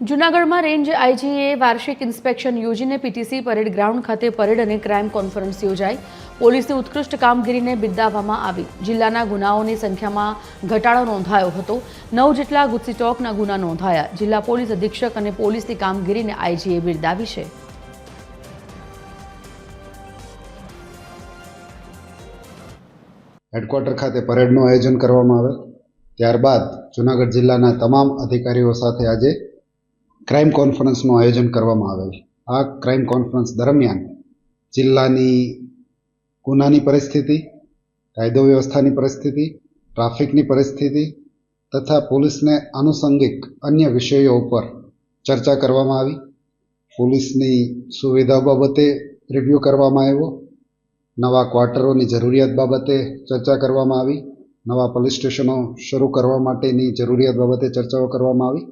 જૂનાગઢમાં range IGA વાર્ષિક inspection યોજીને પીટીસી પરેડ ગ્રાઉન્ડ ખાતે પરેડ અને ક્રાઇમ કોન્ફરન્સ યોજાઈ. પોલીસની ઉત્કૃષ્ટ કામગીરીને બિરદાવવામાં આવી. જિલ્લાના ગુનાઓની સંખ્યામાં ઘટાડો નોંધાયો હતો. 9 જેટલા ગુસ્સીટોકના ગુના નોંધાયા. જિલ્લા પોલીસ અધિક્ષક અને પોલીસની કામગીરીને આઈજીએ બિરદાવી છે. હેડક્વાર્ટર ખાતે પરેડનું આયોજન કરવામાં આવેલ. ત્યારબાદ જૂનાગઢ જિલ્લાના તમામ અધિકારીઓ સાથે આજે ક્રાઇમ કોન્ફરન્સનું આયોજન કરવામાં આવેલ. આ ક્રાઇમ કોન્ફરન્સ દરમિયાન જિલ્લાની ગુનાની પરિસ્થિતિ, કાયદો વ્યવસ્થાની પરિસ્થિતિ, ટ્રાફિકની પરિસ્થિતિ તથા પોલીસને આનુષંગિક અન્ય વિષયો ઉપર ચર્ચા કરવામાં આવી. પોલીસની સુવિધા બાબતે રિવ્યૂ કરવામાં આવ્યો. નવા ક્વાર્ટરોની જરૂરિયાત બાબતે ચર્ચા કરવામાં આવી. નવા પોલીસ સ્ટેશનો શરૂ કરવા માટેની જરૂરિયાત બાબતે ચર્ચાઓ કરવામાં આવી.